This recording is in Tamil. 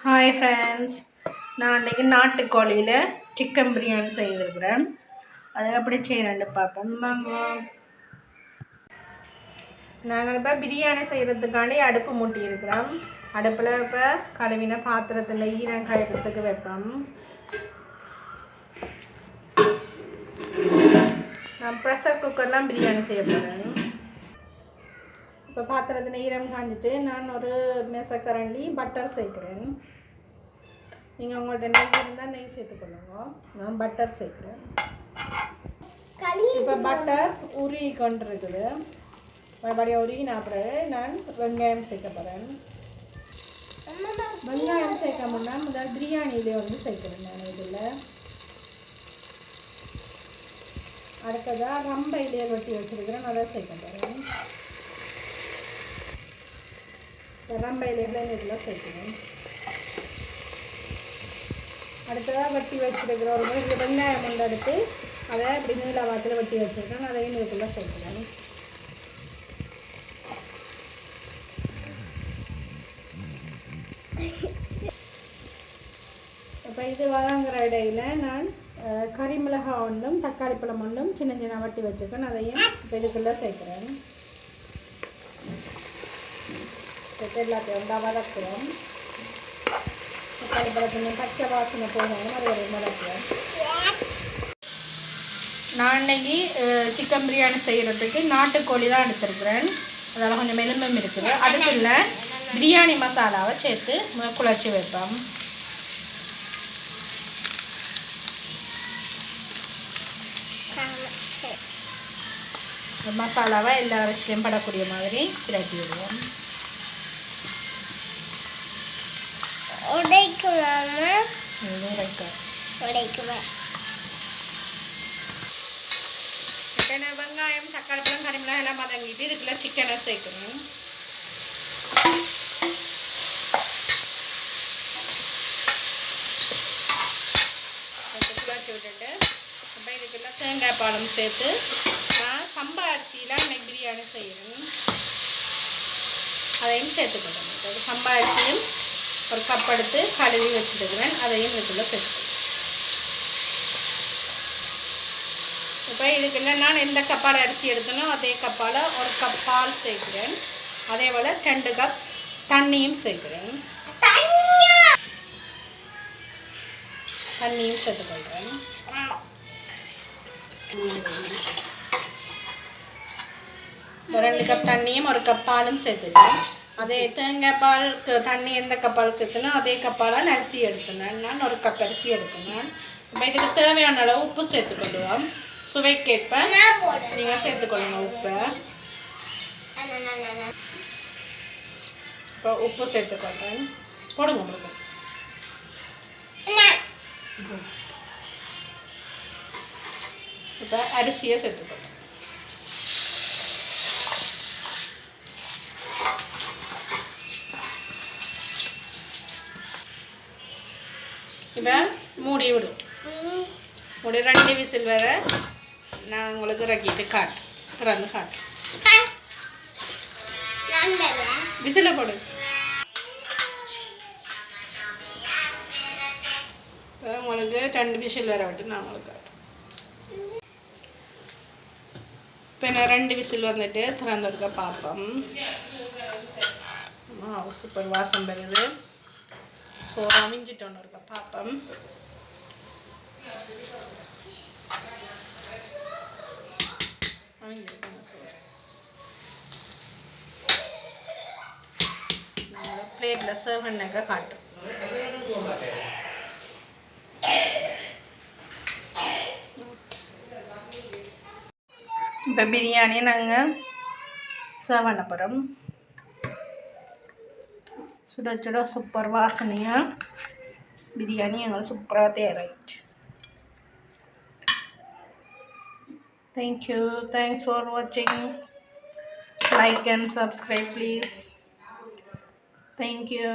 ஹாய் ஃப்ரெண்ட்ஸ், நான் அன்றைக்கி நாட்டுக்கோழியில் சிக்கன் பிரியாணி செய்திருக்கிறேன். அதை எப்படி செய்கிறேன்னு பார்ப்போம். நாங்கள் இப்போ பிரியாணி செய்கிறதுக்காண்டி அடுப்பு மூட்டியிருக்கிறோம். அடுப்பில் இப்போ கழுவின பாத்திரத்தில் ஈரம் காய்க்கிறதுக்கு வைப்போம். நான் ப்ரெஷர் குக்கர்லாம் பிரியாணி செய்ய போகிறேன். இப்போ பாத்திரத்தில் ஈரம் காஞ்சிட்டு நான் ஒரு மேசக்கரண்டி பட்டர் சேர்க்குறேன். நீங்கள் உங்கள்கிட்ட நெய் இருந்தால் நெய் சேர்த்துக்கொள்ளுங்க. நான் பட்டர் சேர்க்குறேன். இப்போ பட்டர் உருகி கொண்டு இருக்குது. மறுபடியும் உருகின அப்புறம் நான் வெங்காயம் சேர்க்க போகிறேன். வெங்காயம் சேர்க்கணும்னா முதல் பிரியாணியிலே சேர்க்குறேன். நான் இதில் அடுத்ததாக ரம்பையிலே வெட்டி வச்சுருக்கிறேன், அதை சேர்க்க போகிறேன். ரம்பையிலே இதில் சேர்க்குறேன். அடுத்ததாக வெட்டி வச்சுருக்கிற ஒரு முறை வெங்காயம் கொண்டு எடுத்து அதை இப்படி நீல வாக்கில் வெட்டி வச்சுருக்கேன். அதையும் இதுக்குள்ளே சேர்க்குறேன். இப்போ இது வதங்குற இடையில் நான் கறி மிளகாய் ஒன்றும் தக்காளி பழம் ஒன்றும் சின்ன சின்ன வட்டி வச்சுருக்கேன். அதையும் இப்போ இதுக்குள்ளே சேர்க்குறேன். எல்லாத்தையும் ஒன்றா வதக்குறோம். தக்காளி பழத்தின் பச்சை வாசனை போகணும், அது ஒரு வதக்குறோம். நான் இன்னைக்கு சிக்கன் பிரியாணி செய்கிறதுக்கு நாட்டுக்கோழி தான் எடுத்துருக்குறேன். அதனால் கொஞ்சம் மெலும்பும் இருக்குது. அதுக்குள்ள பிரியாணி மசாலாவை சேர்த்து குழச்சி வைப்போம். மசாலாவை எல்லா இறைச்சியும் படக்கூடிய மாதிரி பிரட்டி விடுவோம். வெங்காயம் தக்காளி பழம் கறிமிளகாய் எல்லாம் வதங்கிட்டு இதுக்குள்ள சிக்கனை சேர்க்கணும். குழச்சி விட்டுட்டு அப்போ இதுக்குள்ள தேங்காய் பாலம் சேர்த்து நான் சம்பா அரிசியெலாம் இன்னைக்கு பிரியாணி செய்யணும். அதையும் சேர்த்துக்கணும். சம்பா அரிசியும் ஒரு கப் எடுத்து கழுவி வச்சுருக்கிறேன். அதையும் இதுக்குள்ளே சேர்த்து இப்போ இதுக்குள்ள நான் எந்த கப்பால் அரிசி எடுத்தனோ அதே கப்பால் ஒரு கப் பால் சேர்க்குறேன். அதே போல் 2 கப் தண்ணியும் சேர்க்குறேன். தண்ணியும் சேர்த்துக்கொள்கிறேன். ஒரு 2 கப் தண்ணியும் ஒரு கப் பாலும் சேர்த்துக்கிறேன். அதே தேங்காய் பால் தண்ணி எந்த கப்பால் சேர்த்துனோ அதே கப்பால் அரிசி எடுத்துனேன். நான் ஒரு கப் அரிசி எடுத்துனேன். இப்போ இதுக்கு தேவையான அளவு உப்பு சேர்த்துக்கொள்ளுவோம். சுவைக்கேற்ப நீங்கள் சேர்த்துக்கொள்ளுங்க உப்பை. இப்போ உப்பு சேர்த்துக்கொள்கிறேன். போடுங்க உங்களுக்கு. இப்போ அரிசியை சேர்த்துக்கொள்ளுங்க. இப்போ மூடி விடும். மூடி 2 விசில் வர நான் உங்களுக்கு இறக்கிட்டு திறந்து காட்டு. விசில போடு. உங்களுக்கு 2 விசில் வர விட்டு நான் உங்களுக்கு காட்டுறேன். இப்போ நான் 2 விசில் வந்துட்டு திறந்து கொடுக்க பார்ப்போம். சூப்பர் வாசம் வருது. ஸோ அவிஞ்சிட்டோன்னு இருக்க பார்ப்போம். அவிஞ்சிருக்கோம். ஸோ நம்மளோட பிளேட்டில் சர்வ் பண்ணாக்க காட்டும். இப்போ பிரியாணியை நாங்கள் சர்வ் பண்ண போகிறோம். சுட சுட சூப்பர் வாசனையாக பிரியாணி எங்களுக்கு சூப்பராக தயாராகிடுச்சு. Thank you. Thanks for watching. Like and subscribe please. Thank you.